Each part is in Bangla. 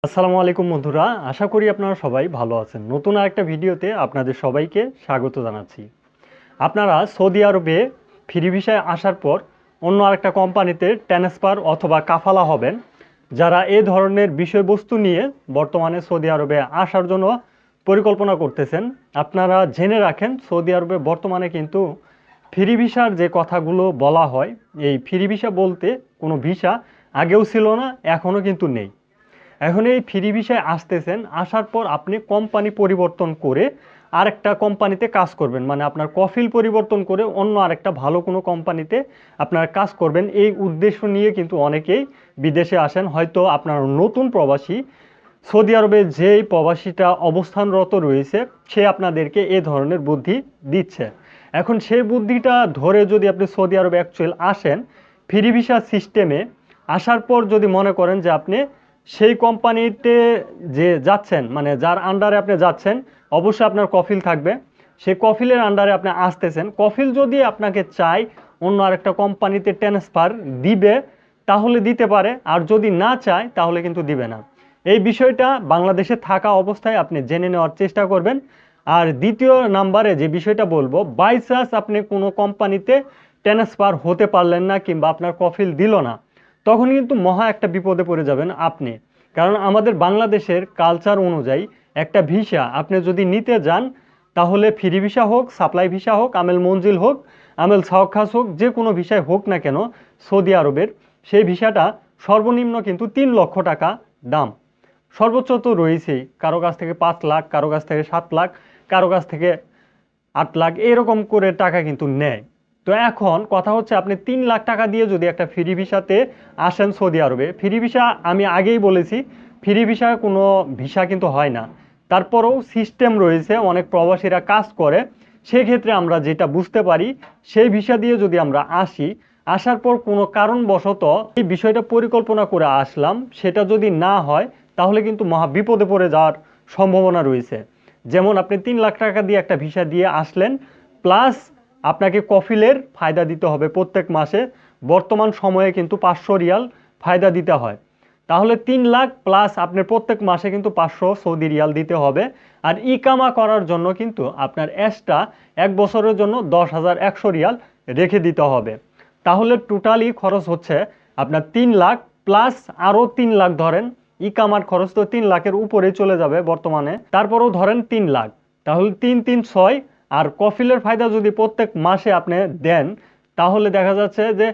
আসসালামু আলাইকুম বন্ধুরা, আশা করি আপনারা সবাই ভালো আছেন। নতুন আরেকটা ভিডিওতে আপনাদের সবাইকে স্বাগত জানাচ্ছি। আপনারা সৌদি আরবে ফ্রি ভিসায় আসার পর অন্য আরেকটা কোম্পানিতে ট্রান্সফার অথবা কাফালা হবেন, যারা এই ধরনের বিষয়বস্তু নিয়ে বর্তমানে সৌদি আরবে আসার জন্য পরিকল্পনা করতেছেন, আপনারা জেনে রাখেন সৌদি আরবে বর্তমানে কিন্তু ফ্রি ভিসার যে কথাগুলো বলা হয়, এই ফ্রি ভিসা বলতে কোনো ভিসা আগেও ছিল না, এখনও কিন্তু নেই। এখন এই ফ্রি ভিসায় আসতেছেন, আসার পর আপনি কোম্পানি পরিবর্তন করে আরেকটা কোম্পানিতে কাজ করবেন, মানে আপনার কফিল পরিবর্তন করে অন্য আরেকটা ভালো কোনো কোম্পানিতে আপনার কাজ করবেন। এই উদ্দেশ্য নিয়ে কিন্তু অনেকেই বিদেশে আসেন। হয়তো আপনার নতুন প্রবাসী সৌদি আরবে যেই প্রবাসীটা অবস্থানরত রয়েছে, সে আপনাদেরকে এ ধরনের বুদ্ধি দিচ্ছে। এখন সেই বুদ্ধিটা ধরে যদি আপনি সৌদি আরবে অ্যাকচুয়াল আসেন, ফ্রি ভিসা সিস্টেমে আসার পর যদি মনে করেন যে আপনি সেই কোম্পানিতে যে যাচ্ছেন, মানে যার আন্ডারে আপনি যাচ্ছেন, অবশ্যই আপনার কফিল থাকবে। সেই কফিলের আন্ডারে আপনি আসতেছেন, কফিল যদি আপনাকে চায় অন্য আরেকটা কোম্পানিতে ট্রান্সফার দিবে, তাহলে দিতে পারে, আর যদি না চায় তাহলে কিন্তু দিবে না। এই বিষয়টা বাংলাদেশে থাকা অবস্থায় আপনি জেনে নেওয়ার চেষ্টা করবেন। আর দ্বিতীয় নাম্বারে যে বিষয়টা বলবো, বাই চান্স আপনি কোনো কোম্পানিতে ট্রান্সফার হতে পারলেন না কিংবা আপনার কফিল দিল না, তখন কিন্তু মহা একটা বিপদে পড়ে যাবেন আপনি। কারণ আমাদের বাংলাদেশের কালচার অনুযায়ী একটা ভিসা আপনি যদি নিতে যান, তাহলে ফ্রি ভিসা হোক, সাপ্লাই ভিসা হোক, আমেল মঞ্জিল হোক, আমেল সাওখাস হোক, যে কোনো ভিসায় হোক না কেন সৌদি আরবের, সেই ভিসাটা সর্বনিম্ন কিন্তু 3 লক্ষ টাকা দাম। সর্বোচ্চ তো রয়েছেই, কারো কাছ থেকে 5 লাখ, কারো কাছ থেকে 7 লাখ, কারো কাছ থেকে 8 লাখ, এরকম করে টাকা কিন্তু নেয়। তো এখন কথা হচ্ছে, আপনি 3 লাখ টাকা দিয়ে যদি একটা ফ্রি ভিসাতে আসেন সৌদি আরবে, ফ্রি ভিসা আমি আগেই বলেছি ফ্রি ভিসা কোনো ভিসা কিন্তু হয় না, তারপরেও সিস্টেম রয়েছে, অনেক প্রবাসীরা কাজ করে। সেক্ষেত্রে আমরা যেটা বুঝতে পারি, সেই ভিসা দিয়ে যদি আমরা আসি, আসার পর কোনো কারণবশত এই বিষয়টা পরিকল্পনা করে আসলাম, সেটা যদি না হয়, তাহলে কিন্তু মহা বিপদে পড়ে যাওয়ার সম্ভাবনা রয়েছে। যেমন আপনি 3 লাখ টাকা দিয়ে একটা ভিসা দিয়ে আসলেন, প্লাস আপনাকে কফিলের ফায়দা দিতে হবে প্রত্যেক মাসে। বর্তমান সময়ে কিন্তু 500 রিয়াল ফায়দা দিতে হয়। তাহলে 3 লাখ প্লাস আপনার প্রত্যেক মাসে কিন্তু 500 সৌদি রিয়াল দিতে হবে। আর ইকামা করার জন্য কিন্তু আপনার এক্সট্রা 1 বছরের জন্য 10,100 রিয়াল রেখে দিতে হবে। তাহলে টোটালি খরচ হচ্ছে আপনার 3 লাখ, প্লাস আরও 3 লাখ ধরেন। ইকামার খরচ তো 3 লাখের উপরেই চলে যাবে বর্তমানে, তারপরেও ধরেন 3 লাখ, তাহলে 3 3 6। আর কফিলের ফায়দা যদি প্রত্যেক মাসে আপনি দেন, তাহলে দেখা যাচ্ছে যে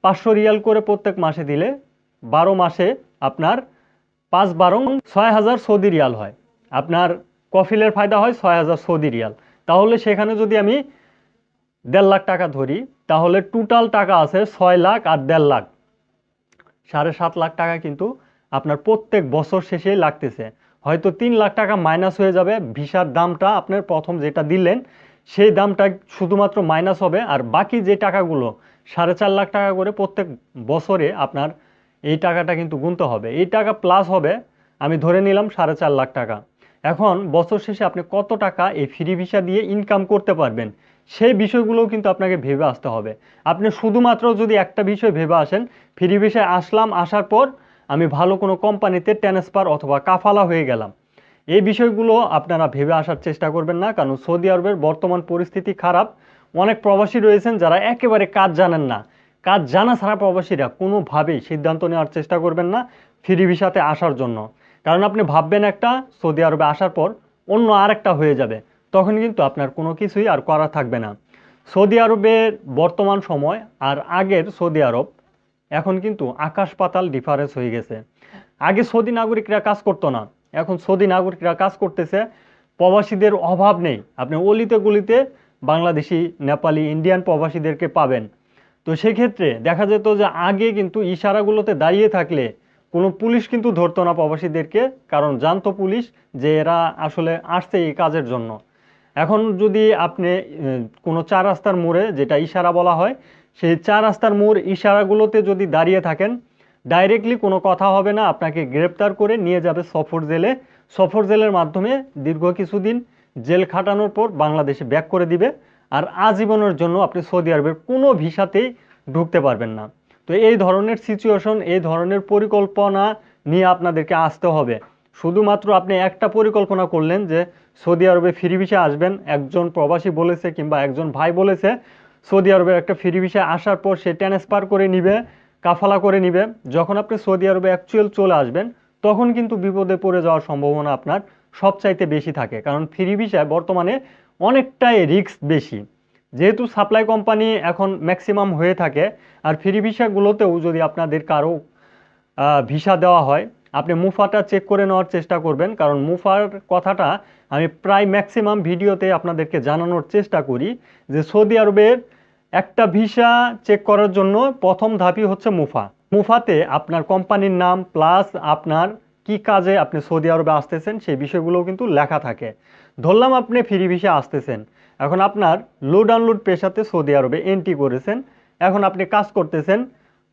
500 রিয়াল করে প্রত্যেক মাসে দিলে 12 মাসে আপনার 5 12 6,000 সৌদি রিয়াল হয়। আপনার কফিলের ফায়দা হয় 6,000 সৌদি রিয়াল। তাহলে সেখানে যদি আমি 1.5 লাখ টাকা ধরি, তাহলে টোটাল টাকা আছে 6 লাখ আর 1.5 লাখ, 7.5 লাখ টাকা কিন্তু আপনার প্রত্যেক বছর শেষেই লাগতেছে। হয়তো 3 লাখ টাকা মাইনাস হয়ে যাবে, ভিসার দামটা আপনার প্রথম যেটা দিলেন সেই দামটা শুধুমাত্র মাইনাস হবে, আর বাকি যে টাকাগুলো 4.5 লাখ টাকা করে প্রত্যেক বছরে আপনার এই টাকাটা কিন্তু গুনতে হবে। এই টাকা প্লাস হবে, আমি ধরে নিলাম 4.5 লাখ টাকা। এখন বছর শেষে আপনি কত টাকা এই ফ্রি ভিসা দিয়ে ইনকাম করতে পারবেন, সেই বিষয়গুলোও কিন্তু আপনাকে ভেবে আসতে হবে। আপনি শুধুমাত্র যদি একটা বিষয় ভেবে আসেন, ফ্রি ভিসায় আসলাম, আসার পর আমি ভালো কোনো কোম্পানিতে ট্রান্সফার অথবা কাফালা হয়ে গেলাম, এই বিষয়গুলো আপনারা ভেবে আসার চেষ্টা করবেন না। কারণ সৌদি আরবের বর্তমান পরিস্থিতি খারাপ। অনেক প্রবাসী রয়েছেন যারা একেবারে কাজ জানেন না। কাজ জানা ছাড়া প্রবাসীরা কোনোভাবেই সিদ্ধান্ত নেওয়ার চেষ্টা করবেন না ফ্রি ভিসাতে আসার জন্য। কারণ আপনি ভাববেন একটা, সৌদি আরবে আসার পর অন্য আরেকটা হয়ে যাবে, তখন কিন্তু আপনার কোনো কিছুই আর করা থাকবে না। সৌদি আরবের বর্তমান সময় আর আগের সৌদি আরব, এখন কিন্তু আকাশ পাতাল ডিফারেন্স হয়ে গেছে। আগে সৌদি নাগরিকরা কাজ করতো না, এখন সৌদি নাগরিকরা কাজ করতেছে। প্রবাসীদের অভাব নেই, আপনি অলিতে গলিতে বাংলাদেশি, নেপালি, ইন্ডিয়ান প্রবাসীদেরকে পাবেন। তো সেক্ষেত্রে দেখা যেত যে আগে কিন্তু ইশারাগুলোতে দাঁড়িয়ে থাকলে কোনো পুলিশ কিন্তু ধরতো না প্রবাসীদেরকে, কারণ জানতো পুলিশ যে এরা আসলে আসছে এই কাজের জন্য। এখন যদি আপনি কোনো 4 রাস্তার মোড়ে, যেটা ইশারা বলা হয়, সেই 4 রাস্তার মোড় ইশারাগুলোতে যদি দাঁড়িয়ে থাকেন, ডাইরেক্টলি কোনো কথা হবে না, আপনাকে গ্রেপ্তার করে নিয়ে যাবে সফর জেলে। সফর জেলের মাধ্যমে দীর্ঘ কিছুদিন জেল খাটানোর পর বাংলাদেশে ব্যাক করে দিবে। আর আজীবনের জন্য আপনি সৌদি আরবের কোনো ভিসাতেই ঢুকতে পারবেন না। তো এই ধরনের সিচুয়েশন, এই ধরনের পরিকল্পনা নিয়ে আপনাদেরকে আসতে হবে। শুধুমাত্র আপনি একটা পরিকল্পনা করলেন যে সৌদি আরবে ফ্রি ভিসা আসবেন, একজন প্রবাসী বলেছে কিংবা একজন ভাই বলেছে সৌদি আরবের একটা ফ্রি ভিসা আসার পর সে ট্রান্সফার করে নিবে, কাফালা করে নিবে। যখন আপনি সৌদি আরবে অ্যাকচুয়াল চলে আসবেন তখন কিন্তু বিপদে পড়ে যাওয়ার সম্ভাবনা আপনার সবচাইতে বেশি থাকে, কারণ ফ্রি ভিসায় বর্তমানে অনেকটাই রিস্ক বেশি। যেহেতু সাপ্লাই কোম্পানি এখন ম্যাক্সিমাম হয়ে থাকে, আর ফ্রি ভিসাগুলোতেও যদি আপনাদের কারো ভিসা দেওয়া হয়, আপনি মুফাটা চেক করে নেওয়ার চেষ্টা করবেন, কারণ মুফার কথাটা আমি প্রায় ম্যাক্সিমাম ভিডিওতে আপনাদেরকে জানানোর চেষ্টা করি যে সৌদি আরবের একটা ভিসা চেক করার জন্য প্রথম ধাপই হচ্ছে মুফা। মুফাতে আপনার কোম্পানির নাম প্লাস আপনার কি কাজে আপনি সৌদি আরবে আসতেছেন সেই বিষয়গুলোও কিন্তু লেখা থাকে। ধরলাম আপনি ফ্রি ভিসা আসতেছেন, এখন আপনার লোড আনলোড পেশাতে সৌদি আরবে এন্ট্রি করেছেন, এখন আপনি কাজ করতেছেন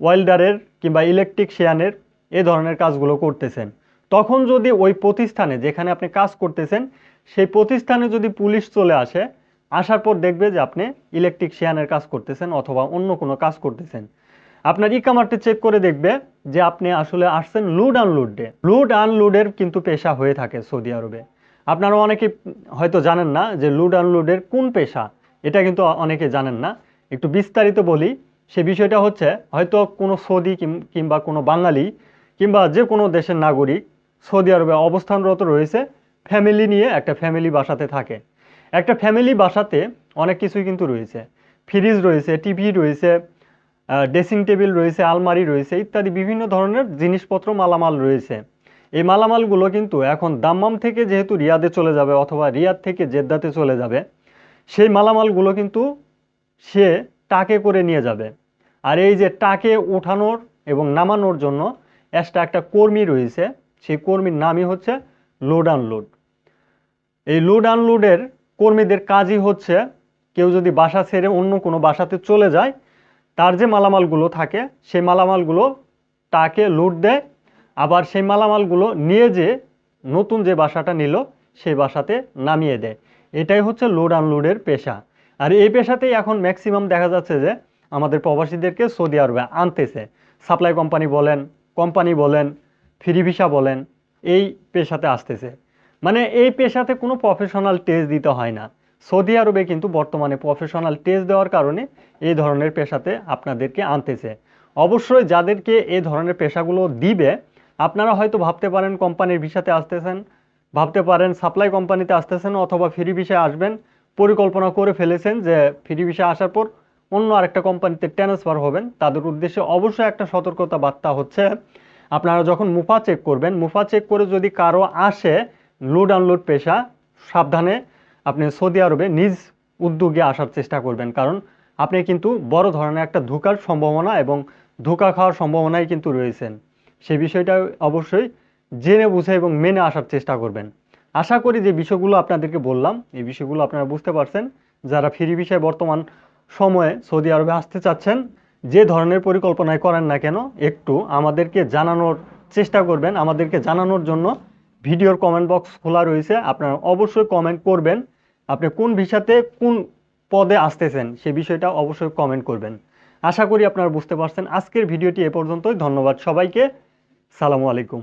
ওয়েল্ডারের কিংবা ইলেকট্রিশিয়ানের, এ ধরনের কাজগুলো করতেছেন। তখন যদি ওই প্রতিষ্ঠানে যেখানে আপনি কাজ করতেছেন সেই প্রতিষ্ঠানে যদি পুলিশ চলে আসে, আসার পর দেখবে যে আপনি ইলেকট্রিশিয়ানের কাজ করতেছেন অথবা অন্য কোনো কাজ করতেছেন, আপনার ইকামারটা চেক করে দেখবে যে আপনি আসলে আসছেন লোড আনলোডে। লোড আনলোডের কিন্তু পেশা হয়ে থাকে সৌদি আরবে। আপনারা অনেকে হয়তো জানেন না যে লোড আনলোডের কোন পেশা, এটা কিন্তু অনেকে জানেন না। একটু বিস্তারিত বলি, সে বিষয়টা হচ্ছে হয়তো কোনো সৌদি কিংবা কোনো বাঙালি কিংবা যে কোনো দেশের নাগরিক সৌদি আরবে অবস্থানরত রয়েছে, ফ্যামিলি নিয়ে একটা ফ্যামিলি বাসাতে থাকে। একটা ফ্যামিলি বাসাতে অনেক কিছুই কিন্তু রয়েছে, ফ্রিজ রয়েছে, টিভি রয়েছে, ড্রেসিং টেবিল রয়েছে, আলমারি রয়েছে, ইত্যাদি বিভিন্ন ধরনের জিনিসপত্র মালামাল রয়েছে। এই মালামালগুলো কিন্তু এখন দাম্মাম থেকে যেহেতু রিয়াদে চলে যাবে অথবা রিয়াদ থেকে জেদ্দাতে চলে যাবে, সেই মালামালগুলো কিন্তু সে ট্রাকে করে নিয়ে যাবে। আর এই যে ট্রাকে ওঠানোর এবং নামানোর জন্য এক্সট্রা একটা কর্মী রয়েছে, সেই কর্মীর নামই হচ্ছে লোড আনলোড। এই লোড আনলোডের কর্মীদের কাজই হচ্ছে কেউ যদি বাসা ছেড়ে অন্য কোনো বাসাতে চলে যায়, তার যে মালামালগুলো থাকে সেই মালামালগুলো তাকে লোড দেয়, আবার সেই মালামালগুলো নিয়ে যে নতুন যে বাসাটা নিল সেই বাসাতে নামিয়ে দেয়। এটাই হচ্ছে লোড আনলোডের পেশা। আর এই পেশাতেই এখন ম্যাক্সিমাম দেখা যাচ্ছে যে আমাদের প্রবাসীদেরকে সৌদি আরবে আনতেছে। সাপ্লাই কোম্পানি বলেন, ফ্রি ভিসা বলেন, এই পেশাতে আসতেছে। মানে এই পেশাতে কোনো প্রফেশনাল টেস্ট দিতে হয় না। সৌদি আরবে কিন্তু বর্তমানে প্রফেশনাল টেস্ট দেওয়ার কারণে এই ধরনের পেশাতে আপনাদেরকে আনতেছে। অবশ্যই যাদেরকে এই ধরনের পেশাগুলো দিবে, আপনারা হয়তো ভাবতে পারেন কোম্পানির ভিসাতে আসতেছেন, ভাবতে পারেন সাপ্লাই কোম্পানিতে আসতেছেন অথবা ফ্রি ভিসায় আসবেন, পরিকল্পনা করে ফেলেছেন যে ফ্রি ভিসা আসার পর অন্য আরেকটা কোম্পানিতে ট্রান্সফার হবেন। তাদের উদ্দেশ্যে অবশ্যই একটা সতর্কতা বার্তা হচ্ছে, আপনারা যখন মুফা চেক করবেন, মুফা চেক করে যদি কারো আসে লোড আনলোড পেশা, সাবধানে আপনি সৌদি আরবে নিজ উদ্যোগে আসার চেষ্টা করবেন, কারণ আপনি কিন্তু বড় ধরনের একটা ধোঁকার সম্ভাবনা এবং ধোঁকা খাওয়ার সম্ভাবনাই কিন্তু রয়েছেন। সেই বিষয়টা অবশ্যই জেনে বুঝে এবং মেনে আসার চেষ্টা করবেন। আশা করি যে বিষয়গুলো আপনাদেরকে বললাম এই বিষয়গুলো আপনারা বুঝতে পারছেন। যারা ফ্রি ভিসায় বর্তমান সময়ে সৌদি আরবে আসতে চাচ্ছেন, যে ধরনের পরিকল্পনায় করেন না কেন একটু আমাদেরকে জানানোর চেষ্টা করবেন। আমাদেরকে জানানোর জন্য ভিডিওর কমেন্ট বক্স খোলা রয়েছে, আপনারা অবশ্যই কমেন্ট করবেন। আপনি কোন ভিসাতে কোন পদে আসতেছেন সে বিষয়টা অবশ্যই কমেন্ট করবেন। আশা করি আপনারা বুঝতে পারছেন। আজকের ভিডিওটি এ পর্যন্তই। ধন্যবাদ সবাইকে। সালামু আলাইকুম।